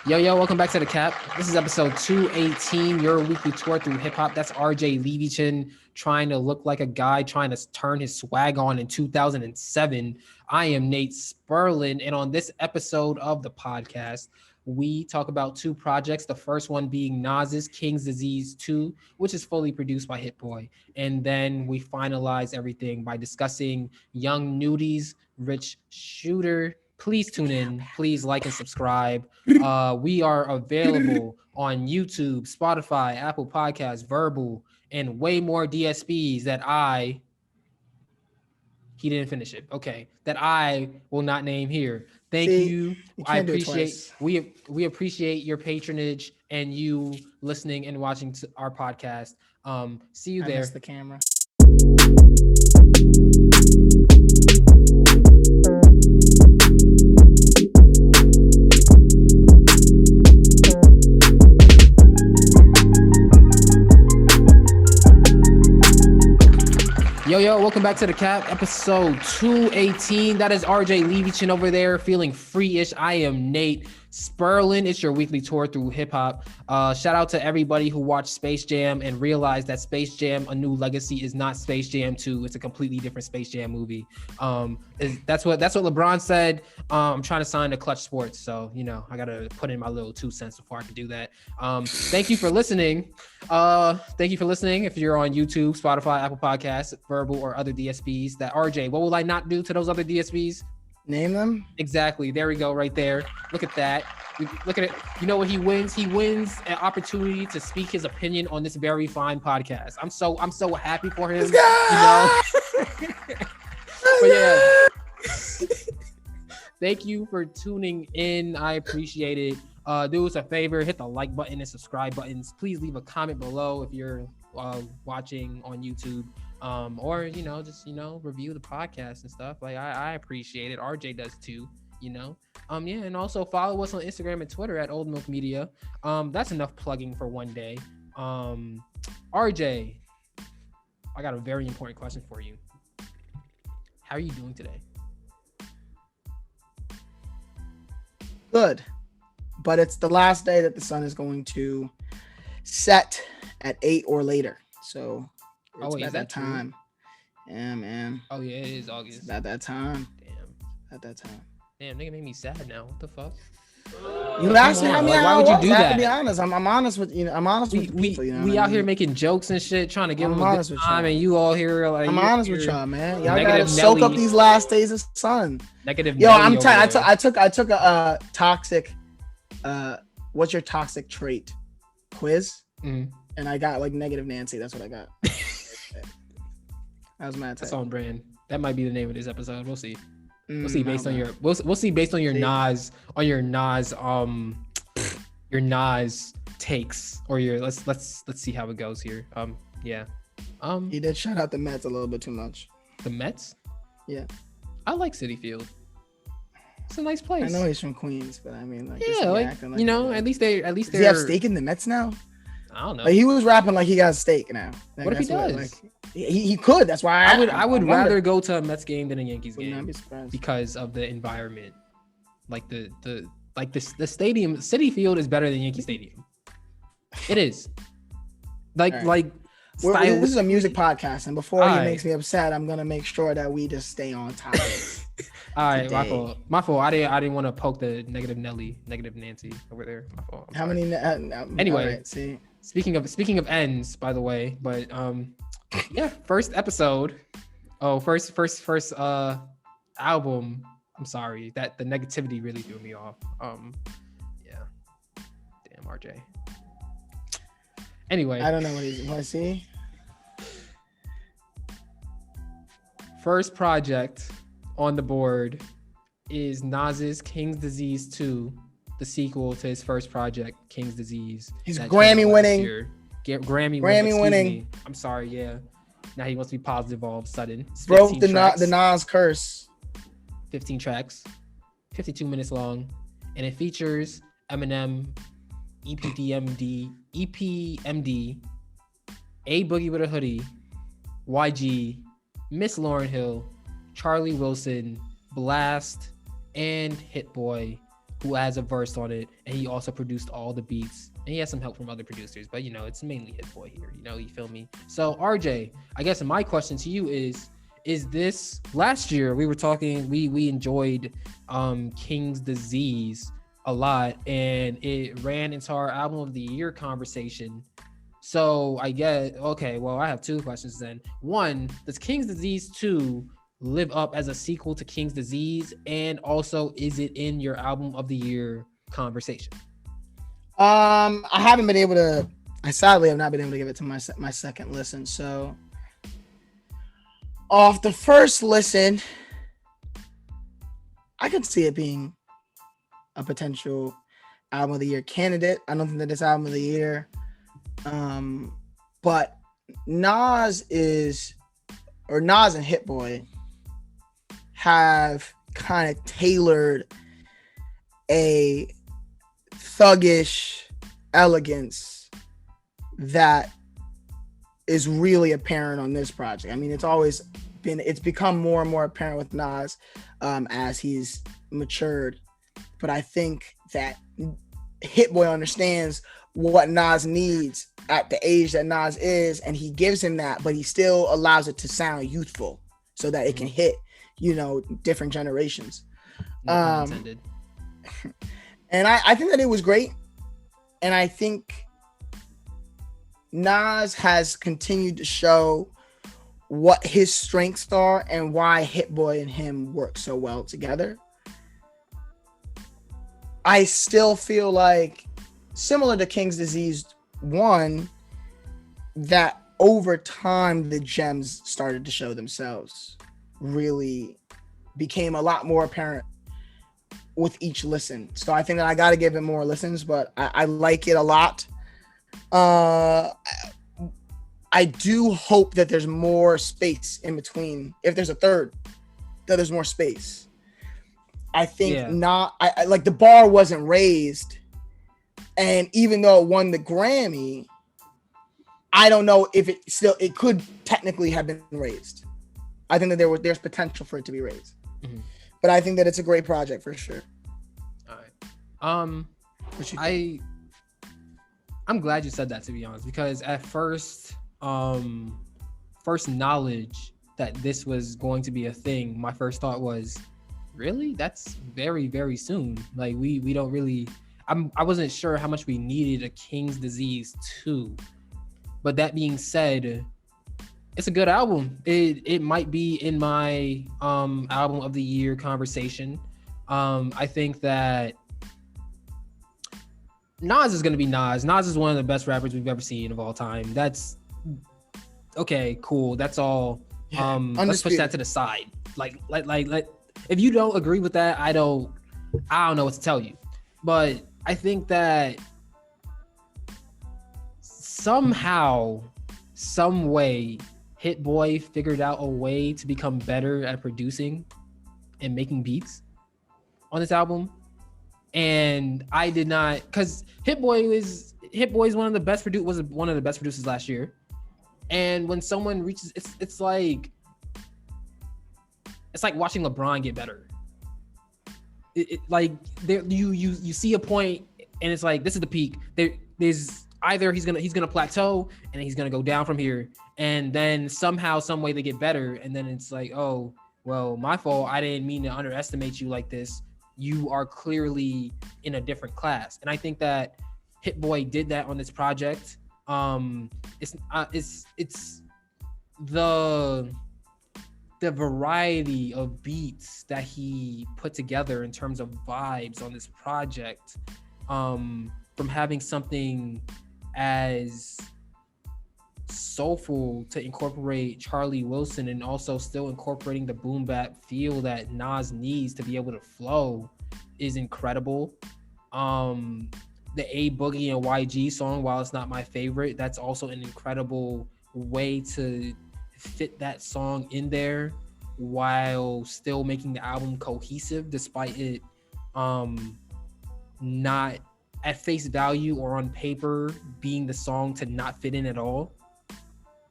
Yo, welcome back to the Cap. This is episode 218, your weekly tour through hip hop. That's RJ Levichin trying to look like a guy trying to turn his swag on in 2007. I am Nate Sperlin, and on this episode of the podcast, we talk about two projects. The first one being Nas's King's Disease 2, which is fully produced by Hit Boy. And then we finalize everything by discussing Young Nudy's Rich Shooter. Please tune in. Please like and subscribe. We are available on YouTube, Spotify, Apple Podcasts, Verbal, and way more DSPs he didn't finish it. Okay. That I will not name here. Thank you. I appreciate we appreciate your patronage and you listening and watching our podcast. See you there. I missed the camera. Yo, welcome back to the Cap, episode 218. That is RJ Levichin over there, feeling free-ish. I am Nate Sperlin. It's your weekly tour through hip-hop. Shout out to everybody who watched Space Jam and realized that Space Jam: A New Legacy is not Space Jam 2. It's a completely different Space Jam movie. That's what LeBron said. I'm trying to sign to Clutch Sports, so, I got to put in my little 2 cents before I can do that. Thank you for listening. If you're on YouTube, Spotify, Apple Podcasts, Verbal, or other DSPs. That RJ, what will I not do to those other DSPs? Name them. Exactly. There we go. Right there. Look at that. Look at it. You know what he wins? He wins an opportunity to speak his opinion on this very fine podcast. I'm so happy for him. But yeah. Thank you for tuning in. I appreciate it. Do us a favor, hit the like button and subscribe buttons. Please leave a comment below if you're watching on YouTube. Or just review the podcast and stuff. Like I appreciate it. RJ does too. And also follow us on Instagram and Twitter at OldMilk Media. That's enough plugging for one day. RJ, I got a very important question for you. How are you doing today? Good, but it's the last day that the sun is going to set at 8 or later. So it's wait, about that time. True? Yeah, man. Oh yeah, it is August. It's about that time. Damn. At that time. Damn, nigga made me sad now. What the fuck? You asked me how many why would you do that? To be honest, I'm honest with I'm honest with people. We out here making jokes and shit, trying to give them a good time, and you all here like. I'm honest with y'all, man. Y'all gotta soak up these last days of sun. Negative. Yo, I'm tired. I took a toxic. What's your toxic trait? Quiz, and I got like negative Nancy. That's what I got. I was mad. That's on brand. That might be the name of this episode. We'll see. We'll see based on your we'll see based on your Nas your Nas takes or your let's see how it goes here. He did shout out the Mets a little bit too much. The Mets? Yeah. I like Citi Field. It's a nice place. I know he's from Queens, but I mean at least they does he have stake in the Mets now? I don't know. Like, he was rapping like he got a stake now. Like, what if he does? He could. That's why I would rather go to a Mets game than a Yankees game be because of the environment. Like the stadium, Citi Field is better than Yankee Stadium. It is. This is a music podcast, and before he makes me upset, I'm gonna make sure that we just stay on topic. All right, my fault. I didn't want to poke the negative Nancy over there. My fault. How many? Anyway, right, see. Speaking of ends, by the way, but yeah, first episode. Oh, first album. I'm sorry that the negativity really threw me off. Yeah. Damn, RJ. Anyway, I don't know what I see. First project on the board is Nas's King's Disease 2, the sequel to his first project, King's Disease. He's Grammy winning. Grammy winning. I'm sorry, yeah. Now he wants to be positive all of a sudden. Broke the Nas curse. 15 tracks, 52 minutes long, and it features Eminem, EPMD, A Boogie with a Hoodie, YG, Miss Lauryn Hill, Charlie Wilson, Blast, and Hit Boy who has a verse on it, and he also produced all the beats. And he has some help from other producers, but it's mainly Hit Boy here. You feel me? So RJ, I guess my question to you is this last year we were talking, we enjoyed King's Disease a lot, and it ran into our album of the year conversation. So I get okay. Well, I have two questions then. One, does King's Disease 2 live up as a sequel to King's Disease, and also is it in your album of the year conversation? I haven't been able to. I sadly have not been able to give it to my second listen. So off the first listen, I could see it being a potential album of the year candidate. I don't think that it's album of the year. But Nas and Hit Boy have kind of tailored a thuggish elegance that is really apparent on this project. I mean, it's become more and more apparent with Nas as he's matured. But I think that Hit Boy understands what Nas needs at the age that Nas is, and he gives him that, but he still allows it to sound youthful so that it can hit, different generations. And I think that it was great. And I think Nas has continued to show what his strengths are and why Hit Boy and him work so well together. I still feel like, similar to King's Disease 1, that over time the gems started to show themselves, really became a lot more apparent with each listen. So I think that I got to give it more listens, but I like it a lot. I do hope that there's more space in between. If there's a third, that there's more space. I think I like the bar wasn't raised. And even though it won the Grammy, I don't know if it could technically have been raised. I think that there's potential for it to be raised. Mm-hmm. But I think that it's a great project for sure. All right. I'm glad you said that, to be honest, because at first knowledge that this was going to be a thing, my first thought was, really? That's very, very soon. Like we don't really. I wasn't sure how much we needed a King's Disease 2. But that being said, it's a good album. It might be in my album of the year conversation. I think that Nas is going to be Nas. Nas is one of the best rappers we've ever seen of all time. That's okay, cool. That's all. Let's push that to the side. Like if you don't agree with that, I don't know what to tell you. But I think that somehow, some way, Hit Boy figured out a way to become better at producing and making beats on this album. And I did not, because Hit Boy is one of the best producers last year. And when someone reaches, it's like watching LeBron get better. You see a point and it's like, this is the peak. There's either he's gonna plateau and he's gonna go down from here, and then somehow, some way they get better, and then it's like, oh well, my fault. I didn't mean to underestimate you like this. You are clearly in a different class, and I think that Hit Boy did that on this project. It's the variety of beats that he put together in terms of vibes on this project, from having something as soulful to incorporate Charlie Wilson and also still incorporating the boom bap feel that Nas needs to be able to flow is incredible. The A Boogie and YG song, while it's not my favorite, that's also an incredible way to fit that song in there while still making the album cohesive, despite it not at face value or on paper being the song to not fit in at all.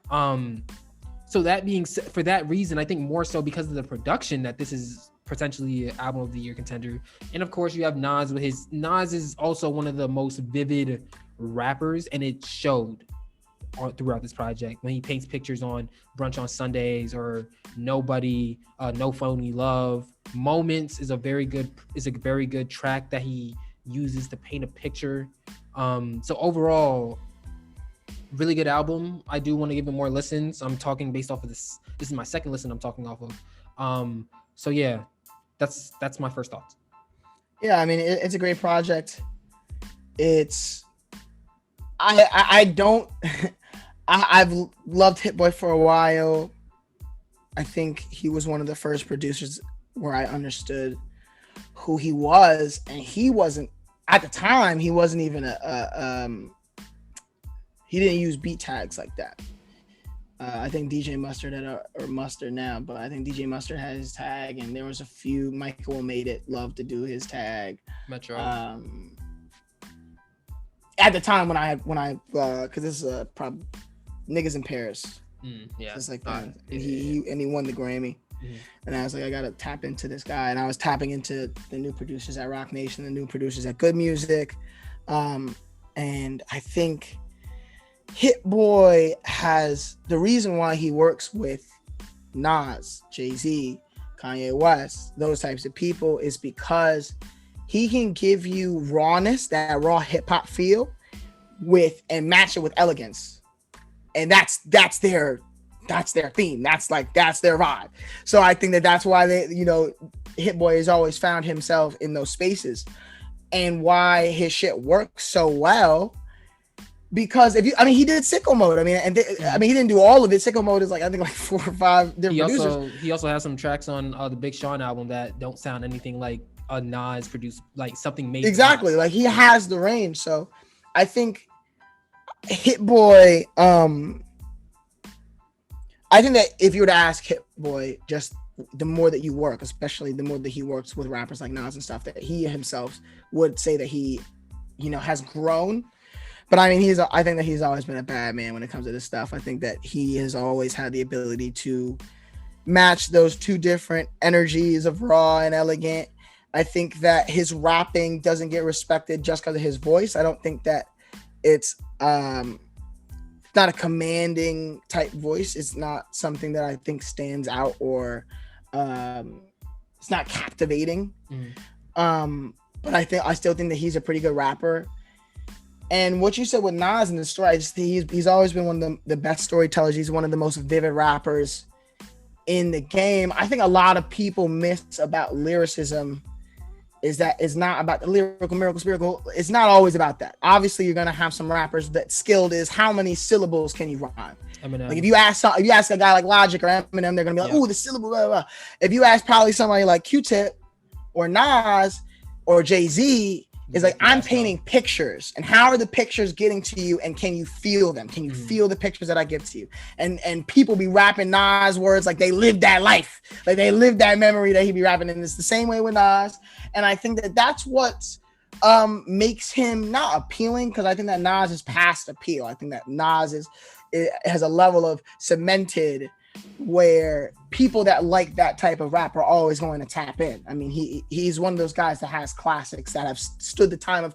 So that being said, for that reason, I think more so because of the production, that this is potentially an album of the year contender. And of course, you have Nas with his. Nas is also one of the most vivid rappers, and it showed throughout this project when he paints pictures on Brunch on Sundays or Nobody, No Phony Love. Moments is a very good track that he uses to paint a picture. So overall, really good album. I do want to give it more listens. I'm talking based off of this. This is my second listen I'm talking off of. So yeah, that's my first thoughts. Yeah, I mean it's a great project. It's I don't I've loved Hit Boy for a while. I think he was one of the first producers where I understood who he was, and he wasn't at the time. He wasn't even he didn't use beat tags like that. I think DJ Mustard or Mustard now, but I think DJ Mustard had his tag, and there was a few. Michael Made It loved to do his tag. Metro. At the time when I because this is probably Niggas in Paris. Yeah, it's like that. He won the Grammy. And I was like, I gotta tap into this guy, and I was tapping into the new producers at Rock Nation, the new producers at Good Music, and I think Hit Boy has the reason why he works with Nas, Jay-Z, Kanye West, those types of people is because he can give you rawness, that raw hip hop feel, and match it with elegance, and that's their theme. That's their vibe. So I think that's why Hit Boy has always found himself in those spaces, and why his shit works so well. Because he did Sicko Mode. He didn't do all of it. Sicko Mode is I think 4 or 5 different producers. He also has some tracks on the Big Sean album that don't sound anything like a Nas produced, like something made. Exactly, like he has the range. So I think Hit Boy. I think that if you were to ask Hit Boy, just the more that you work, especially the more that he works with rappers like Nas and stuff, that he himself would say that he, has grown. But I think that he's always been a bad man when it comes to this stuff. I think that he has always had the ability to match those two different energies of raw and elegant. I think that his rapping doesn't get respected just because of his voice. I don't think that it's not a commanding type voice. It's not something that I think stands out, or it's not captivating. But I still think that he's a pretty good rapper. And what you said with Nas in the story, he's always been one of the best storytellers. He's one of the most vivid rappers in the game. I think a lot of people miss about lyricism is that it's not about the lyrical, miracle, spiritual. It's not always about that. Obviously, you're gonna have some rappers that skilled is how many syllables can you rhyme. Eminem. Like if you ask a guy like Logic or Eminem, they're gonna be like, "Ooh, the syllable." Blah, blah, blah. If you ask probably somebody like Q-Tip or Nas or Jay-Z, is like, I'm painting pictures, and how are the pictures getting to you, and can you feel them? Can you feel the pictures that I give to you? And people be rapping Nas words like they lived that life, like they lived that memory that he be rapping, and it's the same way with Nas. And I think that that's what makes him not appealing, because I think that Nas is past appeal. I think that Nas has a level of cemented where people that like that type of rap are always going to tap in. I mean, he's one of those guys that has classics that have stood the time of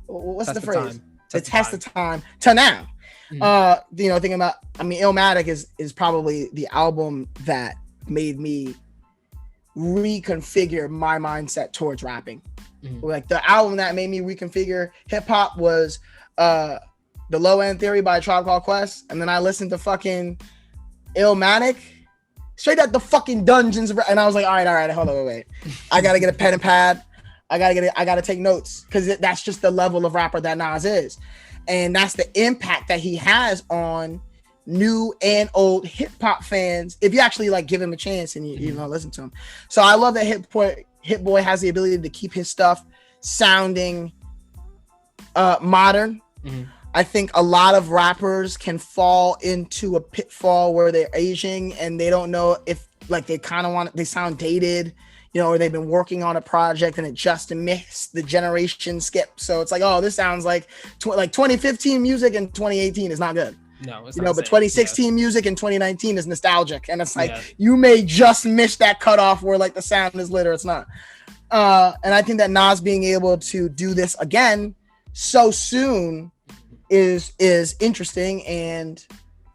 what's the phrase? The test of time to now. Thinking about, Illmatic is probably the album that made me reconfigure my mindset towards rapping. Like the album that made me reconfigure hip hop was The Low End Theory by Tribe Called Quest, and then I listened to fucking Illmatic, straight out the fucking dungeons, and I was like, all right, hold on, wait. I gotta get a pen and pad. I gotta take notes, because that's just the level of rapper that Nas is, and that's the impact that he has on new and old hip hop fans. If you actually give him a chance and you listen to him, so I love that Hit Boy has the ability to keep his stuff sounding modern. I think a lot of rappers can fall into a pitfall where they're aging and they don't know if they sound dated, or they've been working on a project and it just missed the generation skip. So it's like, oh, this sounds like 2015 music and 2018 is not good. No, it's You not know, the but same. 2016 music and 2019 is nostalgic, and it's like Yeah. you may just miss that cutoff where like the sound is lit or it's not. And I think that Nas being able to do this again so soon is interesting and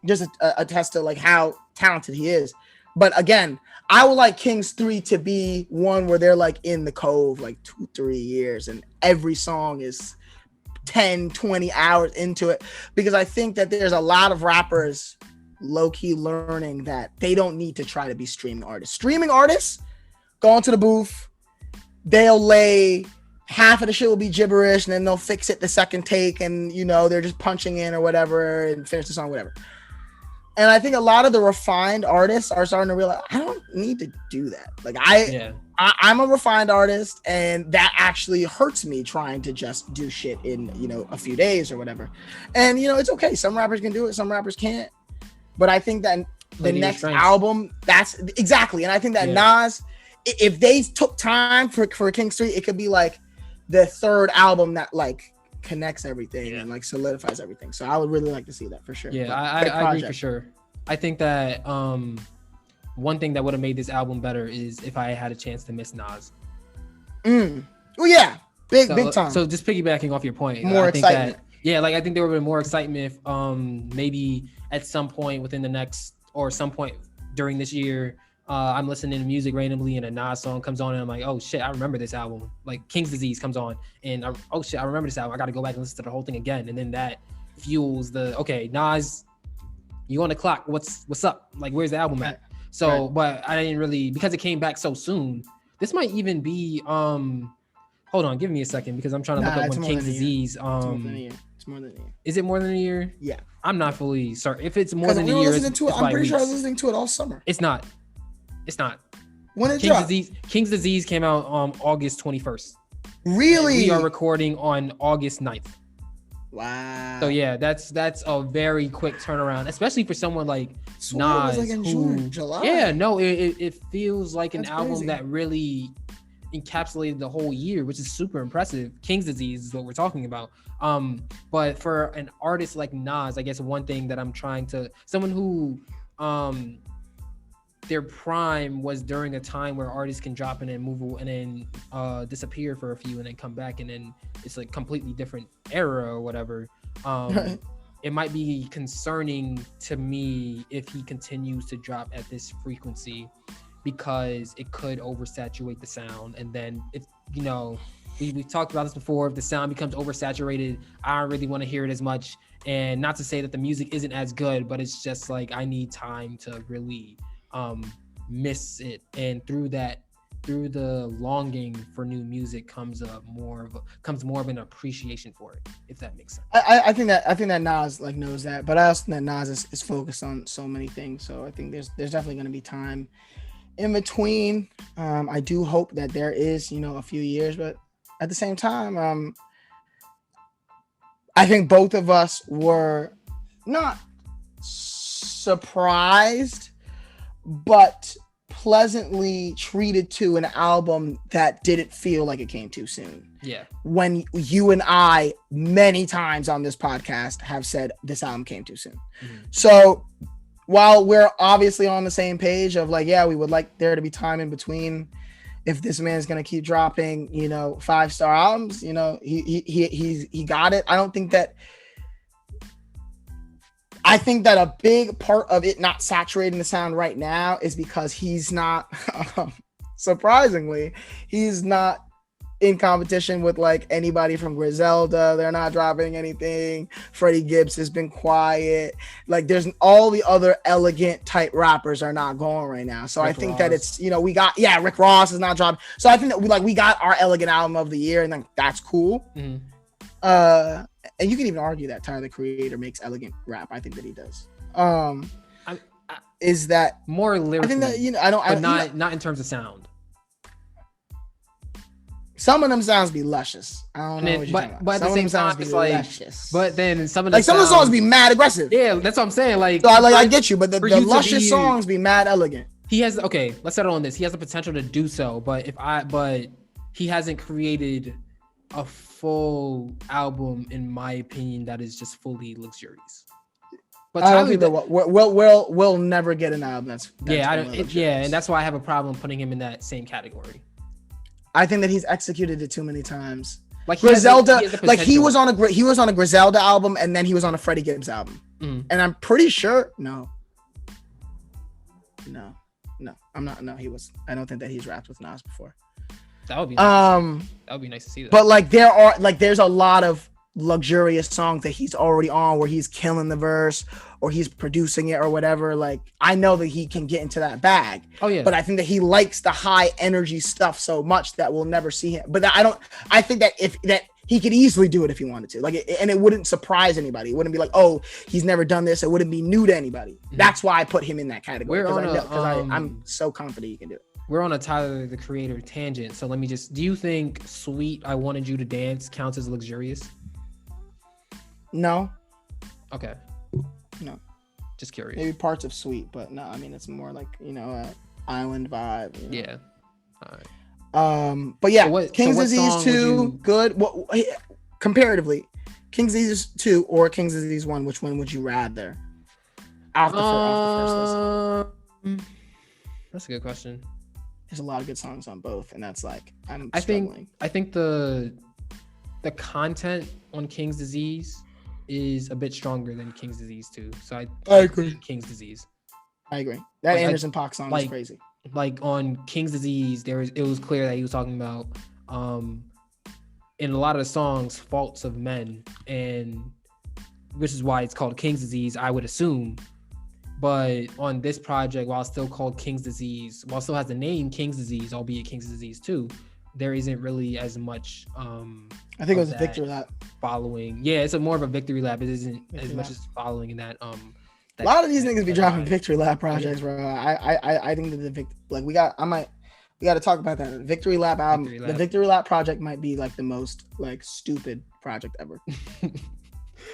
just a test to like how talented he is. But again, I would like Kings 3 to be one where they're like in the cove like 2-3 years and every song is 10-20 hours into it, because I think that there's a lot of rappers low-key learning that they don't need to try to be streaming artists go into the booth, they'll lay half of the shit will be gibberish and then they'll fix it the second take, and you know they're just punching in or whatever and finish the song, whatever. And I think a lot of the refined artists are starting to realize I don't need to do that. Like I'm a refined artist, and that actually hurts me trying to just do shit in, you know, a few days or whatever. And you know, it's okay. Some rappers can do it, some rappers can't. But I think that the next album, that's exactly. And I think that Nas, if they took time for King's 3, it could be like the third album that like connects everything and like solidifies everything. So I would really like to see that for sure. Yeah, I agree for sure. I think that one thing that would have made this album better is if I had a chance to miss Nas. Oh yeah, big time. So just piggybacking off your point, more excitement. I think there would have been more excitement if maybe at some point within the next or some point during this year, I'm listening to music randomly and a Nas song comes on and I'm like, oh shit, I remember this album. Like King's Disease comes on and oh shit, I remember this album. I got to go back and listen to the whole thing again, and then that fuels the Nas, you on the clock? What's up? Like where's the album at? So, but I didn't really, because it came back so soon. This might even be hold on, give me a second because I'm trying to look up when King's Disease. It's more than a year. Is it more than a year? Yeah. I'm not fully certain. If it's more than a year, I'm pretty sure I was listening to it all summer. It's not. When it dropped? King's Disease came out August 21st. Really? And we are recording on August 9th. Wow. So yeah, that's a very quick turnaround, especially for someone like Nas. It was like in June, July. Yeah, no, it feels like an album crazy. that really encapsulated the whole year, which is super impressive. King's Disease is what we're talking about. But for an artist like Nas, I guess one thing that I'm trying to, someone who their prime was during a time where artists can drop in and move and then disappear for a few and then come back, and then it's like completely different era or whatever. It might be concerning to me if he continues to drop at this frequency, because it could oversaturate the sound. And then if, you know, we've talked about this before, if the sound becomes oversaturated, I don't really want to hear it as much. And not to say that the music isn't as good, but it's just like I need time to really miss it. And through the longing for new music comes more of an appreciation for it, if that makes sense. I think that Nas like knows that, but I also think that Nas is focused on so many things. So I think there's definitely going to be time in between. I do hope that there is, you know, a few years, but at the same time, I think both of us were not surprised, but pleasantly treated to an album that didn't feel like it came too soon. Yeah. When you and I many times on this podcast have said this album came too soon. Mm-hmm. So while we're obviously on the same page of like, yeah, we would like there to be time in between. If this man's gonna keep dropping, you know, 5-star albums, you know, he got it. I think that a big part of it not saturating the sound right now is because he's not, surprisingly, he's not in competition with like anybody from Griselda. They're not dropping anything. Freddie Gibbs has been quiet. Like there's all the other elegant type rappers are not going right now. So Rick I think Ross. That it's, you know, Rick Ross is not dropping. So I think that we got our elegant album of the year, and then that's cool. Mm-hmm. And you can even argue that Tyler the Creator makes elegant rap. I think that he does. Is that more lyrical? I think that, you know, not in terms of sound. Some of them sounds be luscious. I don't know what you're talking about. But at the same time, it's like, luscious. But then some of the songs be mad aggressive. Yeah, that's what I'm saying. Like, so I get you, but the luscious songs be mad elegant. He has let's settle on this. He has the potential to do so, but he hasn't created a full album, in my opinion, that is just fully luxurious. But I don't Tyler, think that we'll never get an album that's yeah, I more don't, and luxurious. that's why I have a problem putting him in that same category. I think that he's executed it too many times. Like Griselda, he has the like he was potential. on a Griselda album, and then he was on a Freddie Gibbs album, and I'm pretty sure no, I'm not. No, he was. I don't think that he's rapped with Nas before. That would be nice that would be nice to see that. But there's a lot of luxurious songs that he's already on where he's killing the verse or he's producing it or whatever. Like I know that he can get into that bag. Oh yeah. But I think that he likes the high energy stuff so much that we'll never see him. But I think that he could easily do it if he wanted to. And it wouldn't surprise anybody. It wouldn't be like, oh, he's never done this. It wouldn't be new to anybody. Mm-hmm. That's why I put him in that category. I'm so confident he can do it. We're on a Tyler the Creator tangent. So do you think Sweet I Wanted You to Dance counts as luxurious? No. Okay. No. Just curious. Maybe parts of Sweet, but no, I mean it's more like, island vibe. Yeah. All right. But yeah, King's Disease 2, good. Well, comparatively, King's Disease 2 or King's Disease 1, which one would you rather? Off the first list. That's a good question. There's a lot of good songs on both, and that's like I think the content on King's Disease is a bit stronger than King's Disease 2. So I agree. King's Disease. I agree. That Anderson .Paak song is crazy. Like on King's Disease, it was clear that he was talking about in a lot of the songs faults of men, and which is why it's called King's Disease, I would assume. But on this project, while it's still called King's Disease, while it still has the name King's Disease, albeit King's Disease 2, there isn't really as much I think it was a victory lap following. Yeah, it's more of a victory lap. It isn't as much as following in that a lot of these niggas be dropping victory lap projects, bro. I think that we got to talk about that victory lap album. The victory lap project might be like the most like stupid project ever.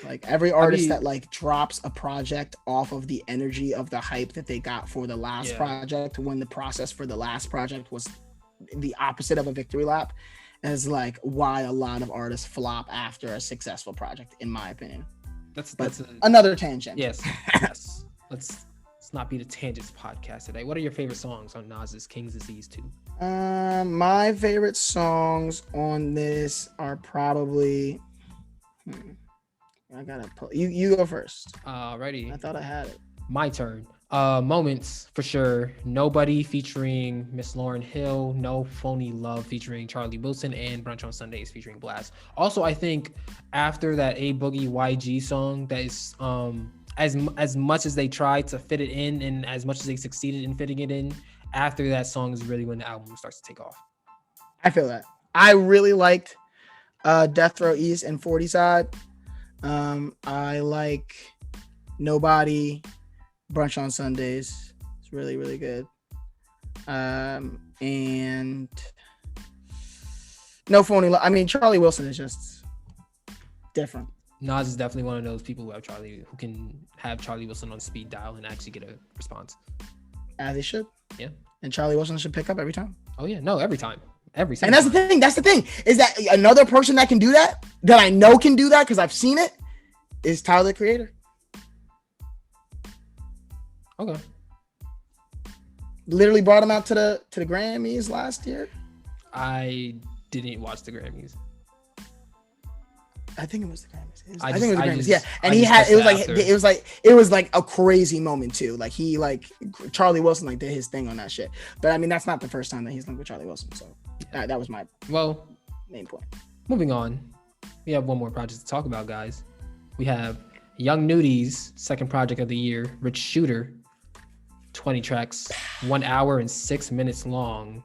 Like every artist that like drops a project off of the energy of the hype that they got for the last project, when the process for the last project was the opposite of a victory lap, is like why a lot of artists flop after a successful project, in my opinion. That's another tangent. Yes. Let's not be the tangents podcast today. What are your favorite songs on Nas's King's Disease 2? My favorite songs on this are probably I gotta pull. You go first. Alrighty. I thought I had it. My turn. Moments for sure. Nobody featuring Miss Lauryn Hill. No Phony Love featuring Charlie Wilson, and Brunch on Sundays featuring Blast. Also, I think after that A Boogie YG song, that is as much as they tried to fit it in, and as much as they succeeded in fitting it in, after that song is really when the album starts to take off. I feel that. I really liked Death Row East and 40 Side. I like Nobody, Brunch on Sundays. It's really, really good. And No Phony Love. I mean, Charlie Wilson is just different. Nas is definitely one of those people who can have Charlie Wilson on speed dial and actually get a response. As he should. Yeah. And Charlie Wilson should pick up every time. Oh yeah, no, every time. And that's the thing. That's the thing. Is that another person that can do that I know can do that because I've seen it, is Tyler the Creator. Okay. Literally brought him out to the Grammys last year. I didn't watch the Grammys. I think it was the Grammys. I think it was the Grammys. Yeah, and it was like a crazy moment too. Like Charlie Wilson like did his thing on that shit. But I mean, that's not the first time that he's linked with Charlie Wilson. So that was my main point. Moving on, we have one more project to talk about, guys. We have Young Nudy's second project of the year, Rich Shooter, 20 tracks, 1 hour and 6 minutes long.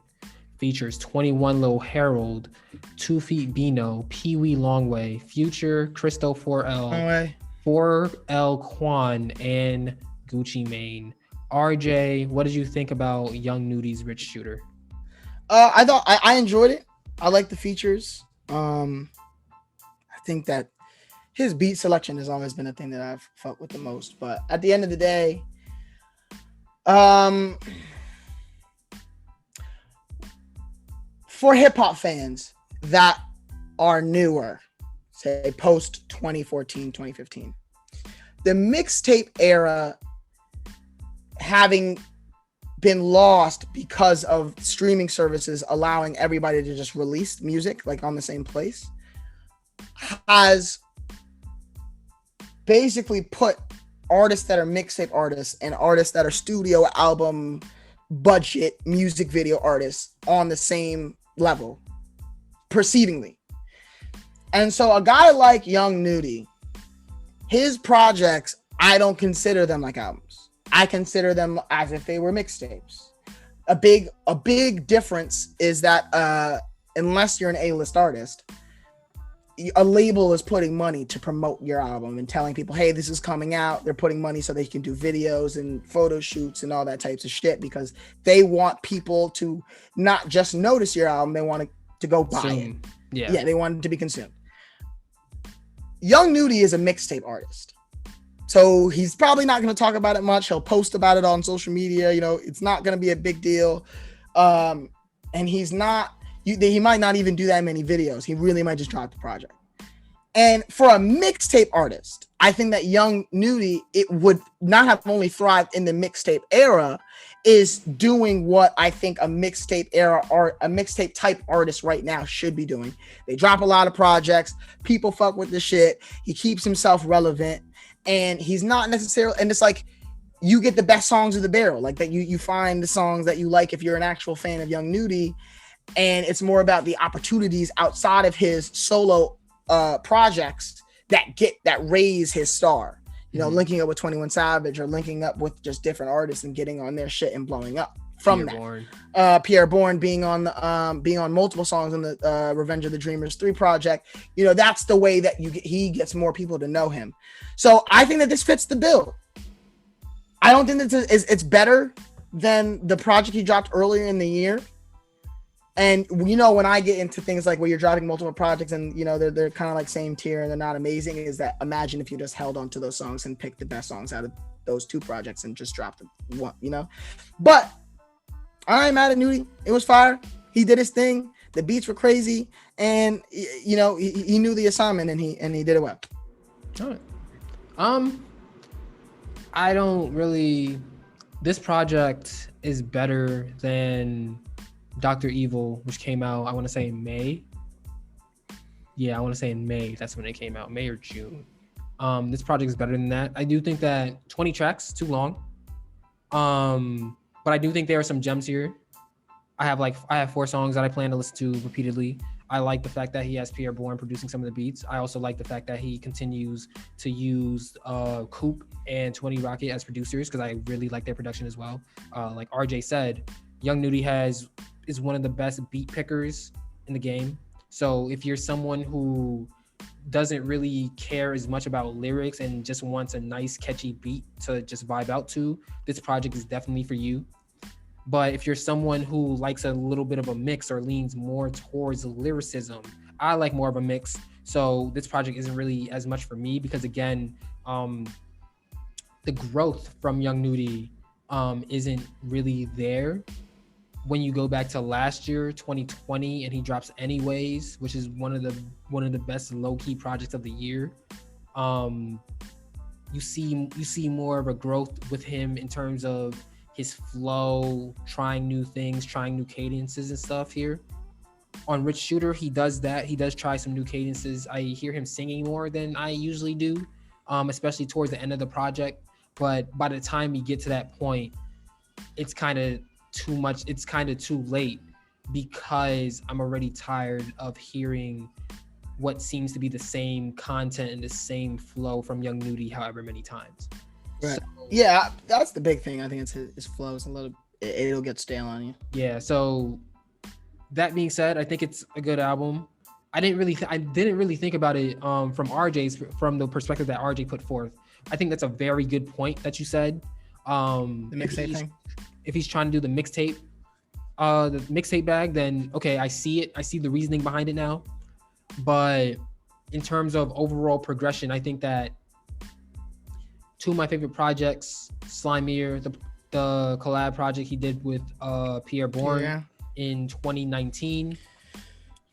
Features 21 Lil Harold, 2 Feet Bino, Pee Wee Longway, Future, Christo 4L, 4L Quan, and Gucci Mane. RJ, what did you think about Young Nudy's Rich Shooter? I thought I enjoyed it. I like the features. I think that his beat selection has always been a thing that I've fucked with the most. But at the end of the day, for hip hop fans that are newer, say post 2014, 2015, the mixtape era having been lost because of streaming services allowing everybody to just release music like on the same place has basically put artists that are mixtape artists and artists that are studio album budget music video artists on the same level perceivingly. And so a guy like Young Nudy, his projects, I don't consider them like albums. I consider them as if they were mixtapes. A big difference is that unless you're an A-list artist, a label is putting money to promote your album and telling people, hey, this is coming out. They're putting money so they can do videos and photo shoots and all that types of shit because they want people to not just notice your album, they want to go buy it. Yeah, they want it to be consumed. Young Nudy is a mixtape artist. So he's probably not going to talk about it much. He'll post about it on social media. You know, it's not going to be a big deal. And he's not, he might not even do that many videos. He really might just drop the project. And for a mixtape artist, I think that Young Nudy, it would not have only thrived in the mixtape era, is doing what I think a mixtape era or a mixtape type artist right now should be doing. They drop a lot of projects. People fuck with the shit. He keeps himself relevant. And he's not necessarily, and it's like you get the best songs of the barrel, like that you find the songs that you like if you're an actual fan of Young Nudy, and it's more about the opportunities outside of his solo projects that raise his star. You know, linking up with 21 Savage or linking up with just different artists and getting on their shit and blowing up from that. Pierre Bourne being on multiple songs on the Revenge of the Dreamers 3 project. You know, that's the way that he gets more people to know him. So I think that this fits the bill. I don't think that it's better than the project he dropped earlier in the year. And you know, when I get into things like where you're dropping multiple projects and you know they're kind of like same tier and they're not amazing, is that imagine if you just held on to those songs and picked the best songs out of those 2 projects and just dropped one, you know. But I ain't mad at Nudy. It was fire. He did his thing. The beats were crazy, and you know he knew the assignment and he did it well. All right. I don't really. This project is better than Dr. Evil, which came out, I want to say in May. Yeah, I want to say in May. That's when it came out, May or June. This project is better than that. I do think that 20 tracks too long. But I do think there are some gems here. I have 4 songs that I plan to listen to repeatedly. I like the fact that he has Pierre Bourne producing some of the beats. I also like the fact that he continues to use Coop and 20 Rocket as producers because I really like their production as well. Like RJ said, Young Nudy is one of the best beat pickers in the game. So if you're someone who doesn't really care as much about lyrics and just wants a nice catchy beat to just vibe out to, this project is definitely for you. But if you're someone who likes a little bit of a mix or leans more towards lyricism, I like more of a mix. So this project isn't really as much for me because again, the growth from Young Nudy isn't really there. When you go back to last year, 2020, and he drops Anyways, which is one of the best low-key projects of the year, you see more of a growth with him in terms of his flow, trying new things, trying new cadences and stuff here. On Rich Shooter, he does that. He does try some new cadences. I hear him singing more than I usually do, especially towards the end of the project. But by the time you get to that point, it's kind of too much. It's kind of too late because I'm already tired of hearing what seems to be the same content and the same flow from Young Nudy however many times. Right. So, yeah, that's the big thing. I think it's his flow is a little. It'll get stale on you. Yeah. So that being said, I think it's a good album. I didn't really think about it from the perspective that RJ put forth. I think that's a very good point that you said. The mixtape thing. If he's trying to do the mixtape bag, then okay, I see it. I see the reasoning behind it now. But in terms of overall progression, I think that 2 of my favorite projects, Slimier, the collab project he did with Pierre Bourne in 2019,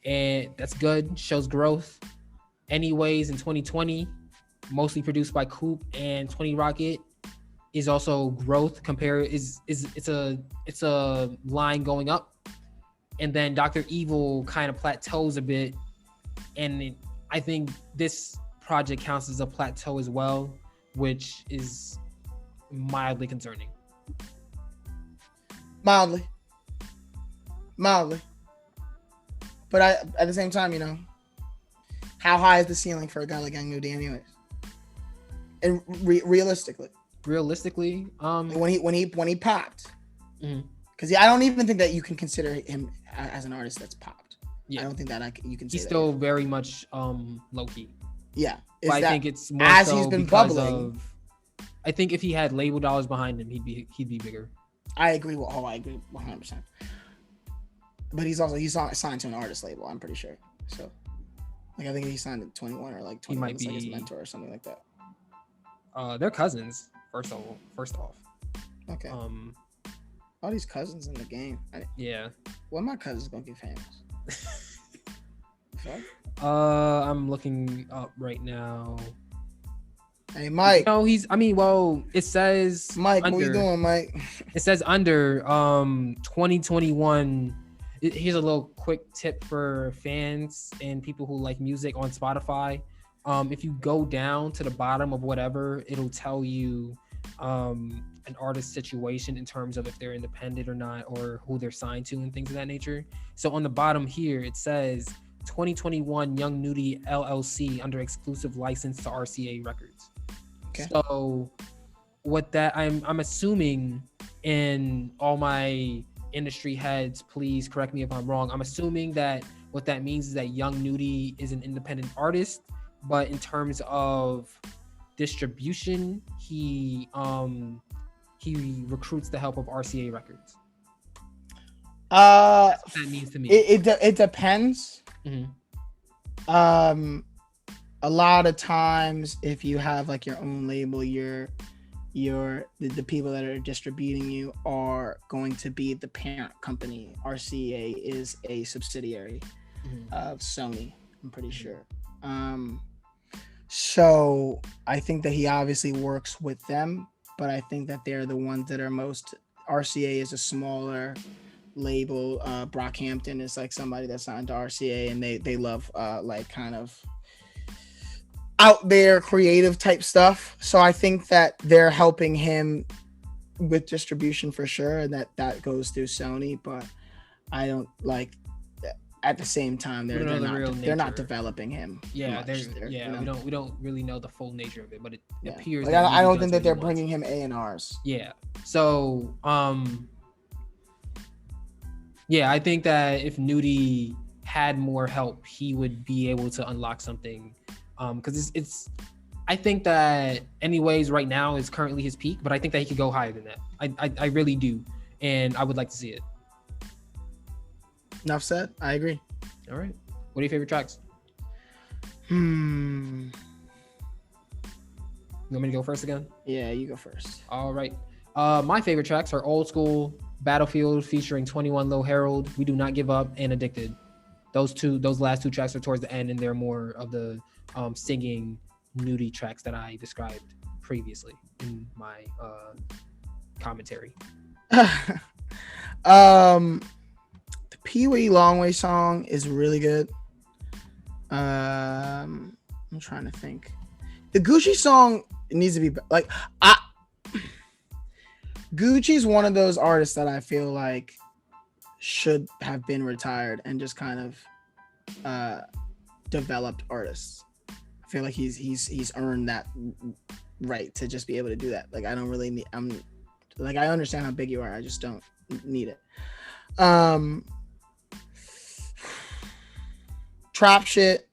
and that's good, shows growth. Anyways, in 2020, mostly produced by Coop and 20 Rocket, is also growth compare is it's a line going up, and then Dr. Evil kind of plateaus a bit, and I think this project counts as a plateau as well, which is mildly concerning. Mildly. But at the same time, you know, how high is the ceiling for a guy like Young Nudy anyways? And realistically, when he popped, because I don't even think that you can consider him as an artist that's popped. Yeah, I don't think that you can. Say he's still very much low key. Yeah, but I think it's more as so he's been bubbling. I think if he had label dollars behind him, he'd be bigger. I agree 100%. But he's signed to an artist label, I'm pretty sure. So, like, I think he signed at 21 or like 21 might be like his mentor or something like that. They're cousins. First off. Okay. All these cousins in the game. Yeah. When my cousins gonna get famous? I'm looking up right now. Hey, Mike. No, it says Mike, what you doing, Mike? It says under 2021. Here's a little quick tip for fans and people who like music on Spotify. If you go down to the bottom of whatever, it'll tell you an artist's situation in terms of if they're independent or not, or who they're signed to and things of that nature. So on the bottom here, it says 2021 Young Nudy LLC under exclusive license to RCA Records. Okay. So what that I'm assuming, in all my industry heads, please correct me if I'm wrong, I'm assuming that what that means is that Young Nudy is an independent artist, but in terms of distribution, he recruits the help of RCA Records. That's what that means to me. It depends. Mm-hmm. A lot of times, if you have like your own label, the people that are distributing you are going to be the parent company. RCA is a subsidiary of Sony, I'm pretty sure. So I think that he obviously works with them, but I think that they're the ones that are most. RCA is a smaller label. Brockhampton is like somebody that's signed to RCA, and they love like kind of out there creative type stuff. So I think that they're helping him with distribution for sure, and that goes through Sony. But I don't like. At the same time, they're not developing him. Yeah, we don't really know the full nature of it, but it appears. Like, I don't think that they're bringing him A&Rs. Yeah. So, I think that if Nudy had more help, he would be able to unlock something. Because it's. I think that, anyways, right now is currently his peak, but I think that he could go higher than that. I really do, and I would like to see it. Enough said. I agree. All right. What are your favorite tracks? You want me to go first again? Yeah, you go first. All right. My favorite tracks are Old School, Battlefield featuring 21 Low Herald, We Do Not Give Up, and Addicted. Those last two tracks are towards the end, and they're more of the singing Nudy tracks that I described previously in my commentary. Pee Wee Longway song is really good. I'm trying to think. The Gucci song needs to be like Gucci's one of those artists that I feel like should have been retired and just kind of developed artists. I feel like he's earned that right to just be able to do that. Like I don't really need. I understand how big you are. I just don't need it. Trap Shit,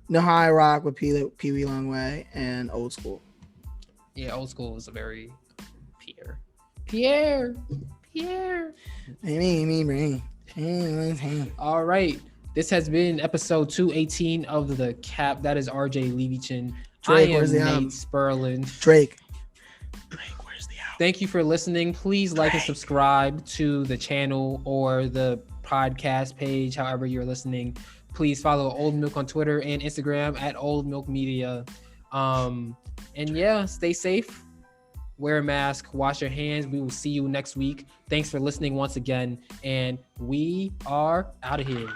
No High Rock with Pee Wee Longway, and Old School. Yeah, Old School is a very Pierre. All right. This has been episode 218 of The Cap. That is RJ Levychin. Drake, I am Nate Sperlin. Drake, where's the album? Thank you for listening. Please like and subscribe to the channel or the podcast page, however you're listening. Please follow Old Milk on Twitter and Instagram at Old Milk Media. And yeah, stay safe. Wear a mask, wash your hands. We will see you next week. Thanks for listening once again. And we are out of here.